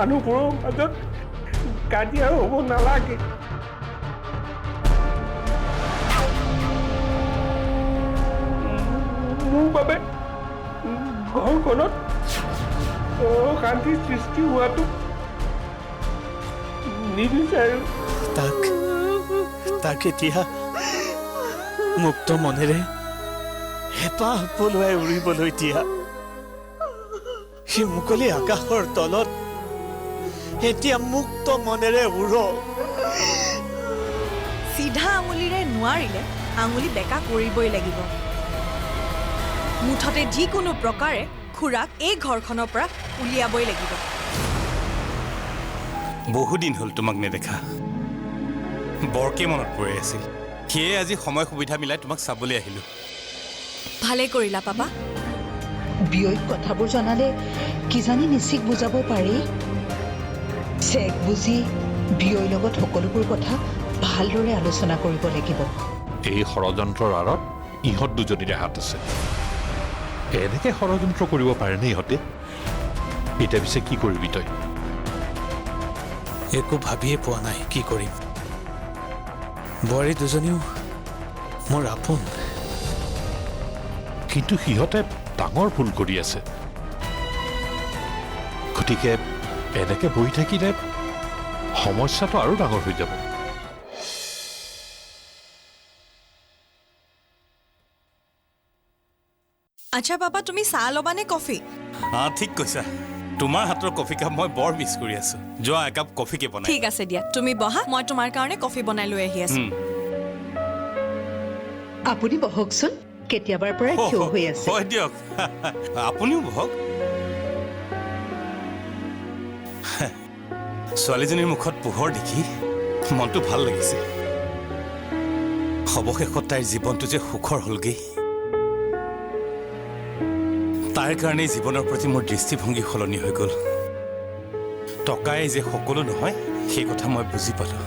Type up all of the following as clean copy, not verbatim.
মানুহবোৰৰ মাজত কাজিয়া হ'ব নালাগে। মোৰ বাবে ঘৰখনত অশান্তিৰ সৃষ্টি হোৱাটো নিবিচাৰোঁ। তাক এতিয়া মুক্ত মনেৰে হেঁপাহ পলুৱাই উৰিবলৈ দিয়া। সি মুকলি আকাশৰ তলত এতিয়া মুক্ত মনেৰে উৰক। চিধা আঙুলিৰে নোৱাৰিলে আঙুলি বেকা কৰিবই লাগিব। মুঠতে যিকোনো প্ৰকাৰে খুৰাক এই ঘৰখনৰ পৰা উলিয়াবই লাগিব। বহুদিন হ'ল তোমাক নেদেখা, বৰকে মনত পৰি আছিল। সেয়ে আজি সময় সুবিধা মিলাই তোমাক চাবলৈ আহিলোঁ। ভালে কৰিলা পাপা। বিয়ৈক কথাবোৰ জনালে কিজানি নিশ্চিক বুজাব পাৰি। চেক বুজি বিয়ৈৰ লগত সকলোবোৰ কথা ভালদৰে আলোচনা কৰিব লাগিব। এই ষড়যন্ত্ৰৰ আঁৰত ইহঁত দুজনীৰে হাত আছে। এনেকে ষড়যন্ত্ৰ কৰিব পাৰেনে ইহঁতে? এতিয়া পিছে কি কৰিবি তই? একো ভাবিয়ে পোৱা নাই কি কৰিম। বোৱাৰী দুজনীও মোৰ আপোন, কিন্তু সিহঁতে ডাঙৰ ভুল কৰি আছে। গতিকে এনেকে বহি থাকিলে সমস্যাটো আৰু ডাঙৰ হৈ যাব। আচ্ছা পাপা, তুমি চাহ ল'বা নে কফি? ঠিক কৈছা। তোমাৰ হাতৰ কফি কাপ মই বৰ মিছ কৰি আছোঁ। যোৱা একাপ কফিকে বনাই। ঠিক আছে দিয়া, তুমি বহা, মই তোমাৰ কাৰণে কফি বনাই লৈ আহি আছোঁ। আপুনি বহকচোন, কেতিয়াবাৰ পৰাই থিয় হৈ আছে। হয় দিয়ক, আপুনিও বহক। ছোৱালীজনীৰ মুখত পোহৰ দেখি মনটো ভাল লাগিছে। অৱশেষত তাইৰ জীৱনটো যে সুখৰ হ'লগৈ। তাইৰ কাৰণেই জীৱনৰ প্ৰতি মোৰ দৃষ্টিভংগী সলনি হৈ গ'ল। টকাই যে সকলো নহয় সেই কথা মই বুজি পালোঁ।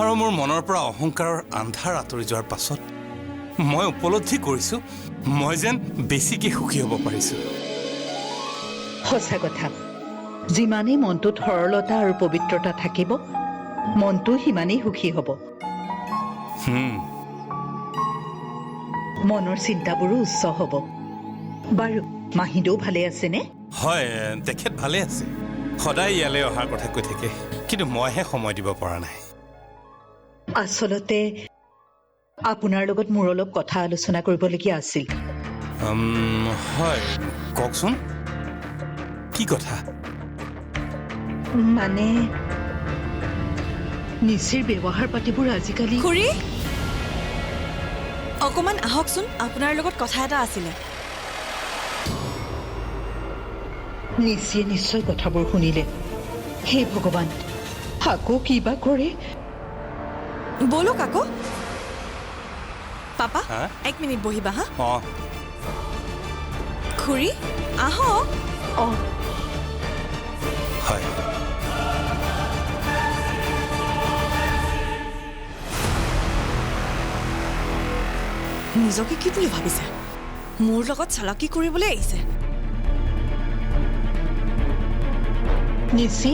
আৰু মোৰ মনৰ পৰা অহংকাৰৰ আন্ধাৰ আঁতৰি যোৱাৰ পাছত মই উপলব্ধি কৰিছোঁ মই যেন বেছিকৈ সুখী হ'ব পাৰিছোঁ। সঁচা কথা, যিমানেই মনটোত সৰলতা আৰু পবিত্ৰতা থাকিব, মনটো সিমানেই সুখী হ'ব। মনৰ চিন্তাবোৰো উচ্চ হ'ব। বাৰু মাহীদেউ ভালে আছেনে? হয়, তেখেত ভালে আছে। সদায় ইয়ালৈ অহাৰ কথা কৈ থাকে, কিন্তু মইহে সময় দিব পৰা নাই। আচলতে আপোনাৰ লগত মোৰ অলপ কথা আলোচনা কৰিবলগীয়া আছিল। হয়, কওকচোন, কি কথা? মানে নিচিৰ ব্যৱহাৰ পাতিবোৰ আজিকালি। খুৰী, অকণমান আহকচোন, আপোনাৰ লগত কথা এটা আছিলে। নিচিয়ে নিশ্চয় কথাবোৰ শুনিলে। হে ভগৱান, আকৌ কিবা কৰে। বলক আকৌ। পাপা, হা? 1 মিনিট বহিবা হা। অঁ, খুৰী আহক। অঁ, হয়। নিজকে কি বুলি ভাবিছে? মোৰ লগত চালাকি কৰিবলৈ আহিছে। নিচি,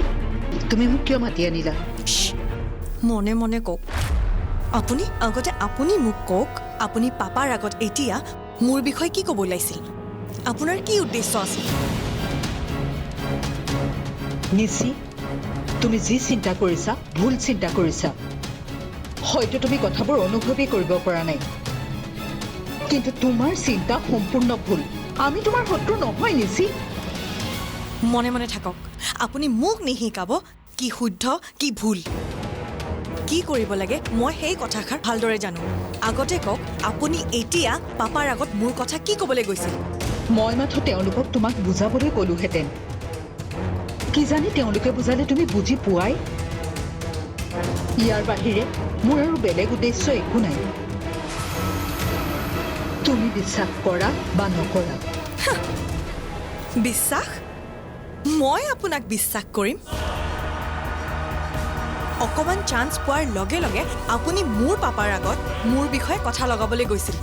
তুমি মোক কিয় মাতি আনিলা? মনে মনে কওক। আপুনি মোক কওক, আপুনি পাপাৰ আগত এতিয়া মোৰ বিষয়ে কি ক'ব ওলাইছিল? আপোনাৰ কি উদ্দেশ্য আছিল? নিচি, তুমি যি চিন্তা কৰিছা ভুল চিন্তা কৰিছা। হয়তো তুমি কথাবোৰ অনুভৱেই কৰিব পৰা নাই, কিন্তু তোমাৰ চিন্তা সম্পূৰ্ণ ভুল। আমি তোমাৰ শত্ৰু নহয় নিচি। মনে মনে থাকক। আপুনি মোক নিশিকাব কি শুদ্ধ কি ভুল। কি কৰিব লাগে মই সেই কথাষাৰ ভালদৰে জানো। আগতে কওক, আপুনি এতিয়া পাপাৰ আগত মোৰ কথা কি ক'বলৈ গৈছিল? মই মাথো তেওঁলোকক তোমাক বুজাবলৈ ক'লোহেঁতেন। কিজানি তেওঁলোকে বুজালে তুমি বুজি পোৱাই। ইয়াৰ বাহিৰে মোৰ আৰু বেলেগ উদ্দেশ্য একো নাই। তুমি বিশ্বাস কৰা বা নকৰা। বিশ্বাস? মই আপোনাক বিশ্বাস কৰিম? অকণমান চান্স পোৱাৰ লগে লগে আপুনি মোৰ পাপাৰ আগত মোৰ বিষয়ে কথা লগাবলৈ গৈছিল।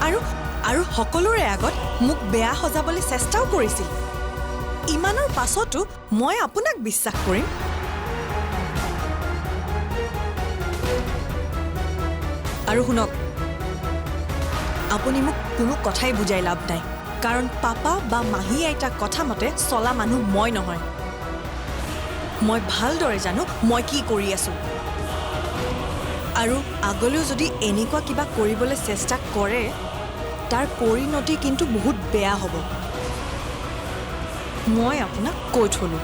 আৰু আৰু সকলোৰে আগত মোক বেয়া সজাবলৈ চেষ্টাও কৰিছিল ইমানৰ পাছতো মই আপোনাক বিশ্বাস কৰিম আৰু শুনক আপুনি মোক কোনো কথাই বুজাই লাভ নাই কাৰণ পাপা বা মাহী আইতাক কথা মতে চলা মানুহ মই নহয় মই ভালদৰে জানো মই কি কৰি আছো আৰু আগলৈও যদি এনেকুৱা কিবা কৰিবলৈ চেষ্টা কৰে তাৰ পৰিণতি কিন্তু বহুত বেয়া হ'ব মই আপোনাক কৈ থলো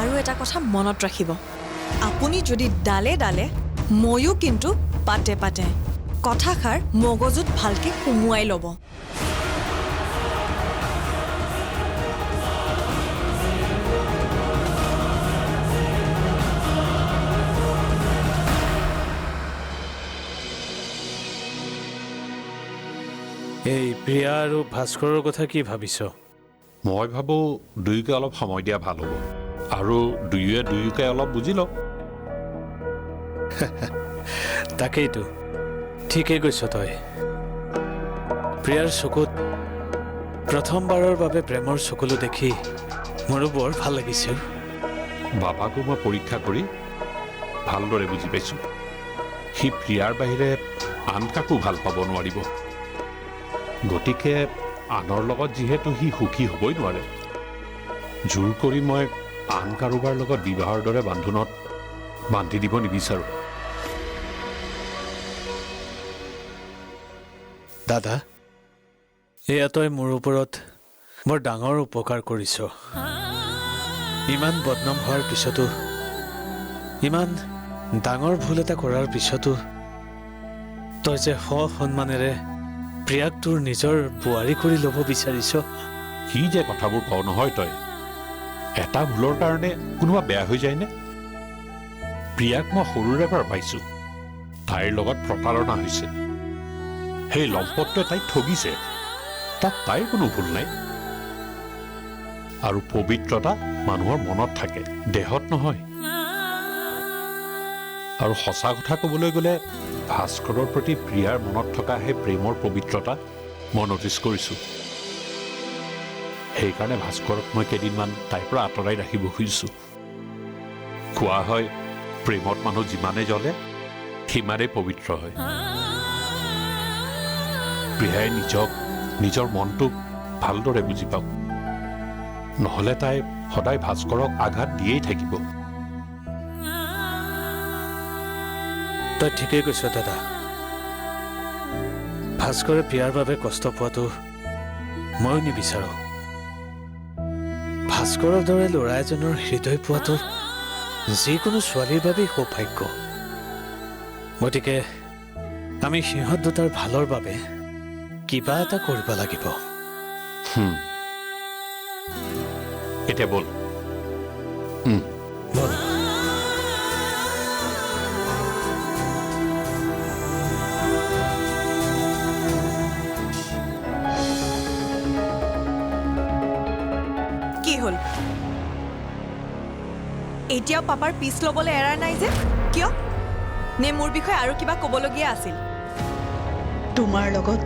আৰু এটা কথা মনত ৰাখিব আপুনি যদি ডালে ডালে ময়ো কিন্তু পাতে পাতে কথাষাৰ মগজুত ভালকে সুমুৱাই ল'ব এই প্ৰিয়া আৰু ভাস্কৰৰ কথা কি ভাবিছ মই ভাবোঁ দুয়োকে অলপ সময় দিয়া ভাল হ'ব আৰু দুয়োকে অলপ বুজি লওক তাকেইতো ঠিকেই কৈছ তই প্ৰিয়াৰ চকুত প্ৰথমবাৰৰ বাবে প্ৰেমৰ চকুলো দেখি মোৰো বৰ ভাল লাগিছিল বাবাকো মই পৰীক্ষা কৰি ভালদৰে বুজি পাইছোঁ সি প্ৰিয়াৰ বাহিৰে আন কাকো ভাল পাব নোৱাৰিব গতিকে আনৰ লগত যিহেতু সি সুখী হ'বই নোৱাৰে জোৰ কৰি মই আন কাৰোবাৰ লগত বিবাহৰ দৰে বান্ধোনত বান্ধি দিব নিবিচাৰোঁ দাদা এয়া তই মোৰ ওপৰত বৰ ডাঙৰ উপকাৰ কৰিছ ইমান বদনাম হোৱাৰ পিছতো ইমান ডাঙৰ ভুল এটা কৰাৰ পিছতো তই যে সন্মানেৰে প্ৰিয়াক তোৰ নিজৰ বোৱাৰী কৰি ল'ব বিচাৰিছ সি যে কথাবোৰ কওঁ নহয় তই এটা ভুলৰ কাৰণে কোনোবা বেয়া হৈ যায়নে প্ৰিয়াক মই সৰুৰে পৰা পাইছোঁ তাইৰ লগত প্ৰতাৰণা হৈছে সেই লম্পটটোৱে তাইক ঠগিছে তাত তাইৰ কোনো ভুল নাই আৰু পবিত্ৰতা মানুহৰ মনত থাকে দেহত নহয় আৰু সঁচা কথা ক'বলৈ গ'লে ভাস্কৰৰ প্ৰতি প্ৰিয়াৰ মনত থকা সেই প্ৰেমৰ পবিত্ৰতা মই নটিচ কৰিছোঁ সেইকাৰণে ভাস্কৰক মই কেইদিনমান তাইৰ পৰা আঁতৰাই ৰাখিব খুজিছোঁ কোৱা হয় প্ৰেমত মানুহ যিমানে জ্বলে সিমানেই পবিত্ৰ হয় প্ৰিয়াই নিজৰ মনটোক ভালদৰে বুজি পাওক নহ'লে তাই সদায় ভাস্কৰক আঘাত দিয়েই থাকিব তই ঠিকেই কৈছ দাদা ভাস্কৰে প্ৰিয়াৰ বাবে কষ্ট পোৱাটো ময়ো নিবিচাৰোঁ ভাস্কৰৰ দৰে ল'ৰা এজনৰ হৃদয় পোৱাটো যিকোনো ছোৱালীৰ বাবেই সৌভাগ্য গতিকে আমি সিহঁত দুটাৰ ভালৰ বাবে কিবা এটা কৰিব লাগিব এতিয়া বল বল কি হ'ল এতিয়াও পাপাৰ পিছ ল'বলৈ এৰা নাই যে কিয় নে মোৰ বিষয়ে আৰু কিবা ক'বলগীয়া আছিল তোমাৰ লগত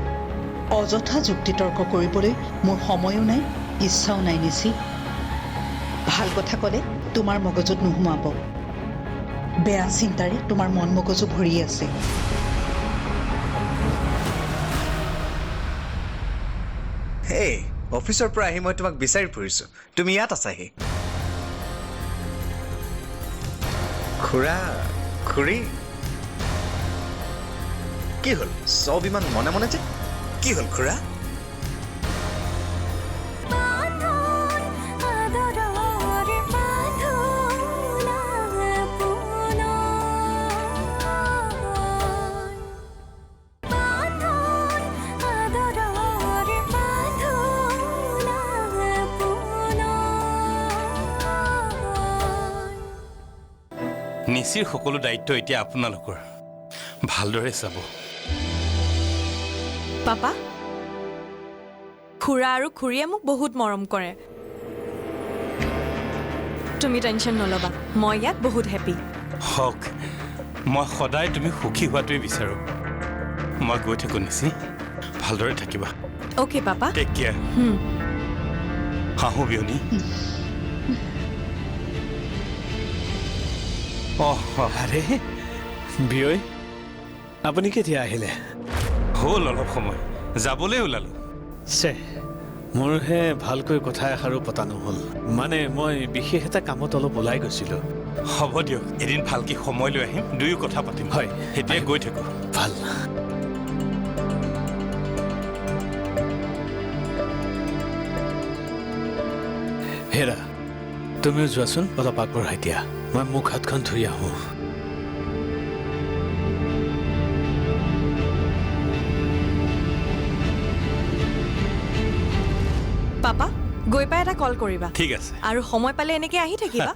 অযথা যুক্তিতৰ্ক কৰিবলৈ মোৰ সময়ো নাই ইচ্ছাও নাই নিচি ভাল কথা ক'লে তোমাৰ মগজুত নোসোমাব বেয়া চিন্তাৰে তোমাৰ মন মগজু ভৰি আছে হে অফিচৰ পৰা আহি মই তোমাক বিচাৰি ফুৰিছোঁ তুমি ইয়াত আছাহি খুৰা খুৰী কি হ'ল চব ইমান মনে মনে যে কি হ'ল খুৰা নিচিৰ সকলো দায়িত্ব এতিয়া আপোনালোকৰ ভালদৰে চাব পাপা খুৰা আৰু খুৰীয়ে মোক বহুত মৰম কৰে তুমি টেনশ্যন নল'বা মই ইয়াত বহুত হেপী হওক মই সদায় তুমি সুখী হোৱাটোৱে বিচাৰোঁ মই গৈ থাকোঁ নিচি ভালদৰে থাকিবা অ'কে পাপা টেক কেয়াৰ হাঁহো বিয়নী আৰে বিয়ৈ আপুনি কেতিয়া আহিলে হ'ল অলপ সময় যাবলৈ ওলালোঁ চে মোৰহে ভালকৈ কথা এষাৰো পতা নহ'ল মানে মই বিশেষ এটা কামত অলপ ওলাই গৈছিলোঁ হ'ব দিয়ক এদিন ভালকৈ সময় লৈ আহিম দুয়ো কথা পাতিম হয় এতিয়া গৈ থাকোঁ ভাল হেৰা তুমিও যোৱাচোন অলপ আগবঢ়াই দিয়া মই মুখ হাতখন ধুই আহোঁ পাপা গৈ পাই এটা কল কৰিবা ঠিক আছে আৰু সময় পালে এনেকৈ আহি থাকিবা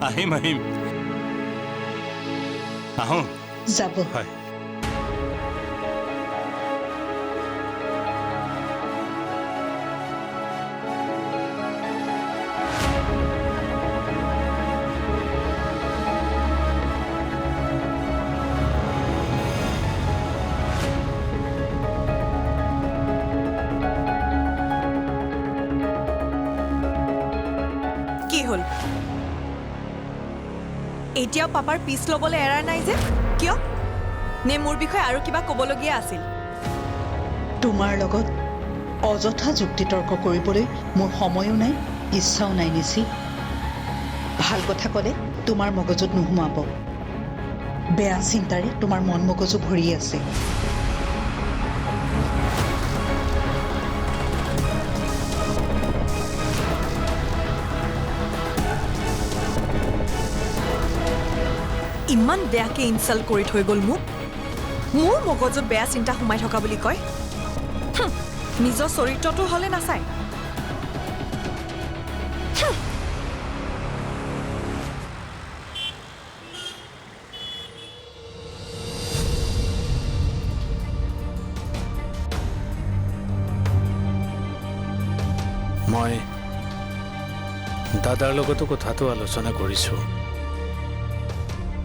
আহিম আহোঁ যাব হয় কি হ'ল এতিয়াও পাপাৰ পিছ ল'বলৈ এৰা নাই যে কিয় নে মোৰ বিষয়ে আৰু কিবা ক'বলগীয়া আছিল তোমাৰ লগত অযথা যুক্তিতৰ্ক কৰিবলৈ মোৰ সময়ো নাই ইচ্ছাও নাই নিচি ভাল কথা ক'লে তোমাৰ মগজুত নোসোমাব বেয়া চিন্তাৰে তোমাৰ মন মগজু ভৰি আছে ইমান বেয়াকৈ ইনচাল্ট কৰি থৈ গ'ল মোক মোৰ মগজুত বেয়া চিন্তা সোমাই থকা বুলি কয় নিজৰ চৰিত্ৰটো হ'লে নাচায় মই দাদাৰ লগতো কথাটো আলোচনা কৰিছোঁ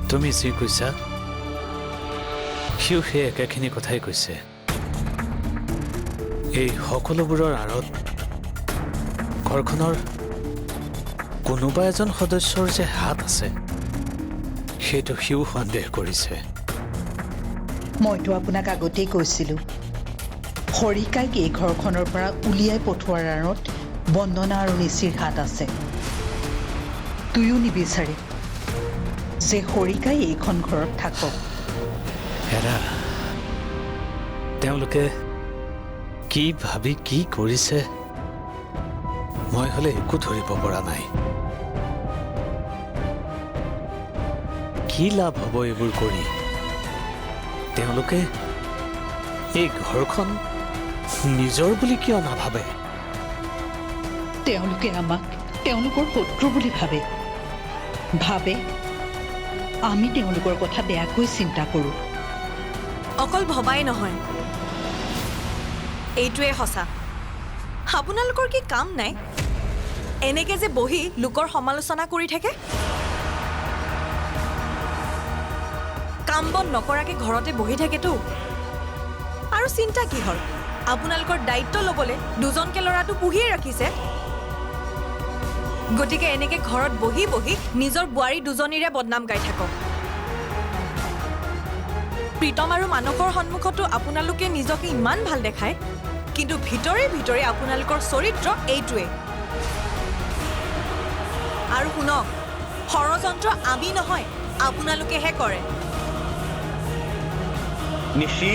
তুমি যি কৈছা সিও সেই একেখিনি কথাই কৈছে এই সকলোবোৰৰ আঁৰত ঘৰখনৰ কোনোবা এজন সদস্যৰ যে হাত আছে সেইটো সিও সন্দেহ কৰিছে মইতো আপোনাক আগতেই কৈছিলোঁ হৰিকাইক এই ঘৰখনৰ পৰা উলিয়াই পঠোৱাৰ আঁৰত বন্দনা আৰু নিচিৰ হাত আছে তুইও নিবিচাৰে যে হৰিকাই এইখন ঘৰত থাকক হেৰা তেওঁলোকে কি ভাবি কি কৰিছে মই হ'লে একো ধৰিব পৰা নাই কি লাভ হ'ব এইবোৰ কৰি তেওঁলোকে এই ঘৰখন নিজৰ বুলি কিয় নাভাবে তেওঁলোকে আমাক তেওঁলোকৰ শত্ৰু বুলি ভাবে আমি তেওঁলোকৰ কথা বেয়াকৈ চিন্তা কৰোঁ অকল ভবাই নহয় এইটোৱে সঁচা আপোনালোকৰ কি কাম নাই এনেকৈ যে বহি লোকৰ সমালোচনা কৰি থাকে কাম বন নকৰাকৈ ঘৰতে বহি থাকেতো আৰু চিন্তা কি হ'ল আপোনালোকৰ দায়িত্ব ল'বলৈ দুজনকৈ ল'ৰাটো পুহিয়ে ৰাখিছে গতিকে এনেকৈ ঘৰত বহি বহি নিজৰ বোৱাৰী দুজনীৰে বদনাম গাই থাকক প্ৰীতম আৰু মানসৰ সন্মুখতো আপোনালোকে নিজকে ইমান ভাল দেখায় কিন্তু ভিতৰে ভিতৰে আপোনালোকৰ চৰিত্ৰ এইটোৱে আৰু শুনক ষড়যন্ত্ৰ আমি নহয় আপোনালোকেহে কৰে নিশি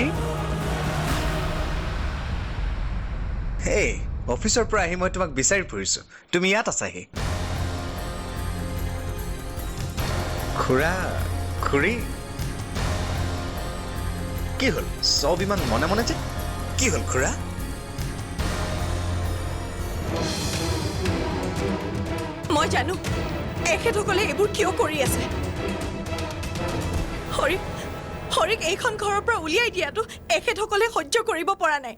হে অফিচৰ পৰা আহি মই তোমাক বিচাৰি ফুৰিছোঁ তুমি ইয়াত আছাহি খুৰা খুৰী কি হ'ল চব ইমান মনে মনে যে কি হ'ল খুৰা মই জানো এখেতসকলে এইবোৰ কিয় কৰি আছে হৰিক এইখন ঘৰৰ পৰা উলিয়াই দিয়াটো এখেতসকলে সহ্য কৰিব পৰা নাই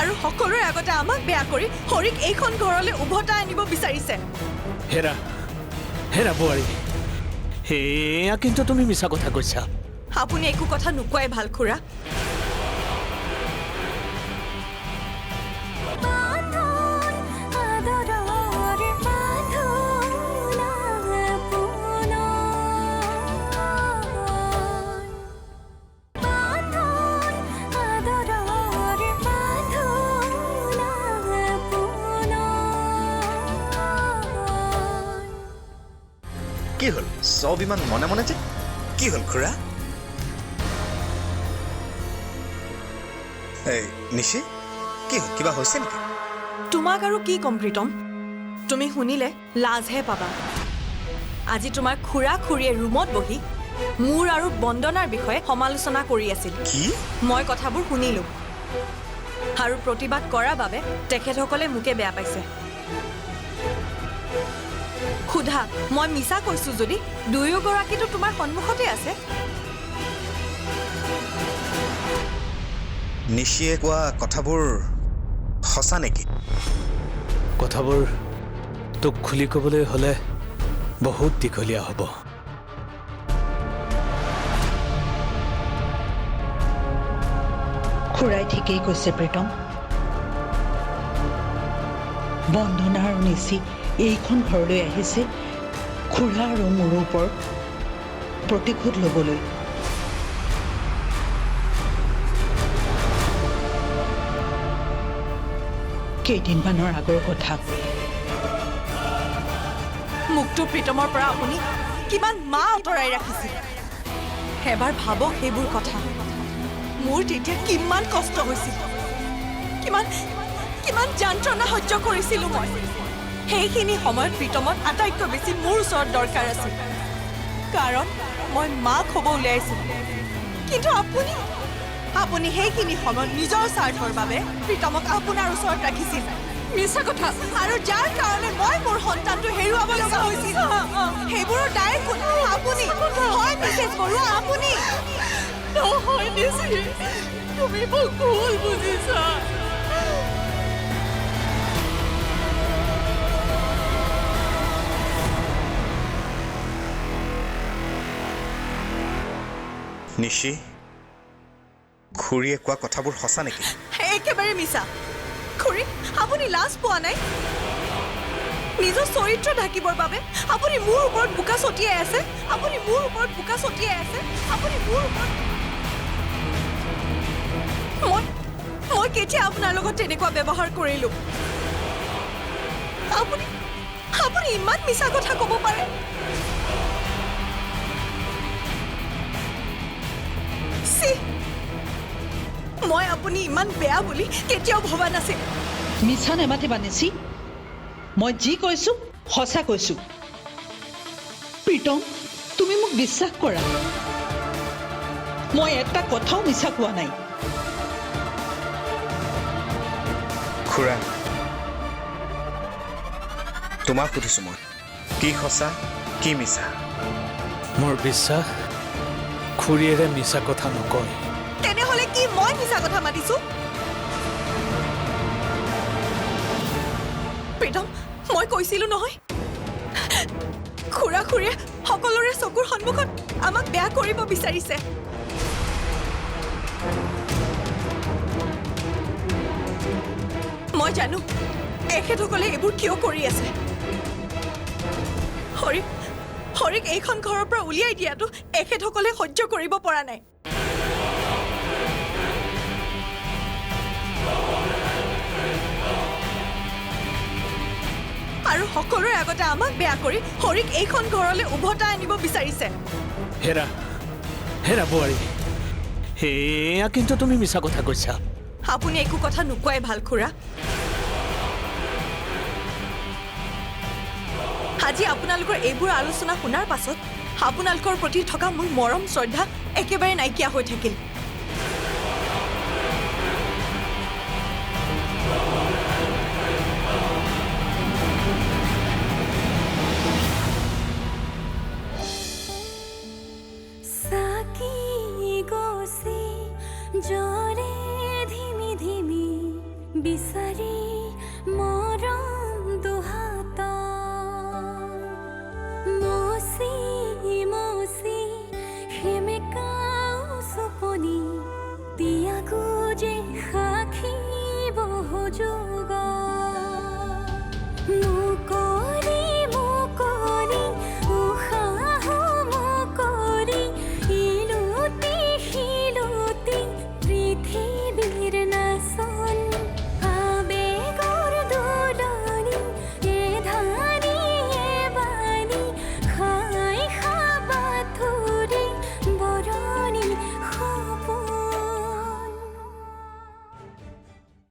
আৰু সকলোৰে আগতে আমাক বেয়া কৰি হৰিক এইখন ঘৰলৈ উভতাই আনিব বিচাৰিছে। হেৰা হেৰা বোৱাৰী, সেয়া কিন্তু তুমি মিছা কথা কৈছা। আপুনি একো কথা নোকোৱাই ভাল খুৰা। কি হ'ল চব ইমান মনে মনে যে? কি হ'ল খুৰা? এই নিশি, কি হ'ল? কিবা হৈছে নেকি? তোমাক আৰু কি ক'ম প্ৰীতম, তুমি শুনিলে লাজহে পাবা। আজি তোমাৰ খুৰা খুৰীয়ে ৰুমত বহি মোৰ আৰু বন্দনাৰ বিষয়ে সমালোচনা কৰি আছিল। কি? মই কথাবোৰ শুনিলোঁ আৰু প্ৰতিবাদ কৰাৰ বাবে তেখেতসকলে মোকে বেয়া পাইছে। সোধা, মই মিছা কৈছো যদি দুয়োগৰাকীতো তোমাৰ সন্মুখতে আছে। নিশিয়ে কোৱা কথাবোৰ সঁচা নেকি? কথাবোৰ তোক খুলি ক'বলৈ হ'লে বহুত দীঘলীয়া হ'ব। খুৰাই ঠিকেই কৈছে প্ৰীতম। বন্দনা আৰু নিশি এইখন ঘৰলৈ আহিছে খুৰা আৰু মোৰ ওপৰত প্ৰতিশোধ ল'বলৈ। কেইদিনমানৰ আগৰ কথা। মোকতো প্ৰীতমৰ পৰা আপুনি কিমান মাহ আঁতৰাই ৰাখিছিল। এবাৰ ভাবক সেইবোৰ কথা। মোৰ তেতিয়া কিমান কষ্ট হৈছিল, কিমান কিমান যন্ত্ৰণা সহ্য কৰিছিলোঁ মই। সেইখিনি সময়ত প্ৰীতমত আটাইতকৈ বেছি মোৰ ওচৰত দৰকাৰ আছিল, কাৰণ মই মাক হ'ব উলিয়াইছিলোঁ। কিন্তু আপুনি সেইখিনি সময়ত নিজৰ স্বাৰ্থৰ বাবে প্ৰীতমক আপোনাৰ ওচৰত ৰাখিছিল। মিছা কথা। আৰু যাৰ কাৰণে মই মোৰ সন্তানটো হেৰুৱাব লগা হৈছিল, সেইবোৰৰ দায় কোন? আপুনি। হয় মিছেছ বৰুৱা, আপুনি। নহয় নিশি, তুমি মোক ভুল বুজিছা। নিশি, খুৰীয়ে কোৱা কথাবোৰ সঁচা নেকি? একেবাৰে মিছা। খুৰী, আপুনি লাজ পোৱা নাই? নিজৰ চৰিত্ৰ ঢাকিবৰ বাবে আপুনি মোৰ ওপৰত বোকা ছটিয়াই আছে। মই কেতিয়া আপোনাৰ লগত তেনেকুৱা ব্যৱহাৰ কৰিলোঁ? আপুনি ইমান মিছা কথা ক'ব পাৰে? মই আপুনি ইমান বেয়া বুলি কেতিয়াও ভবা নাছিল। মিছা নেমাতিবা নিশি, মই যি কৈছো সঁচা কৈছো। প্ৰীতম, তুমি মোক বিশ্বাস কৰা, মই এটা কথাও মিছা কোৱা নাই। খুৰা, তোমাক সুধিছো মই, কি সঁচা কি মিছা? মোৰ বিশ্বাস খুৰীয়েৰে মিছা কথা নকয়। তেনেহ'লে কি মই মিছা কথা মাতিছো? প্ৰীতম, মই কৈছিলো নহয়, খুৰা খুৰীয়ে সকলোৰে চকুৰ সন্মুখত আমাক বেয়া কৰিব বিচাৰিছে। মই জানো এখেতসকলে এইবোৰ কিয় কৰি আছে। হৰিক এইখন ঘৰৰ পৰা উলিয়াই দিয়াটো এখেতসকলে সহ্য কৰিব পৰা নাই। আৰু সকলোৰে আগতে আমাক বেয়া কৰি হৰিক এইখন ঘৰলৈ উভতাই আনিব বিচাৰিছে। হেৰা হেৰা বোৱাৰী, সেয়া কিন্তু তুমি মিছা কথা কৈছা। আপুনি একো কথা নোকোৱাই ভাল খুৰা। আজি আপোনালোকৰ এইবোৰ আলোচনা শুনাৰ পাছত আপোনালোকৰ প্ৰতি থকা মোৰ মৰম শ্ৰদ্ধা একেবাৰে নাইকিয়া হৈ থাকিল। জৰে ধিমি ধিমি বিচাৰি মৰম দুহাত মচি মচি সেমেকা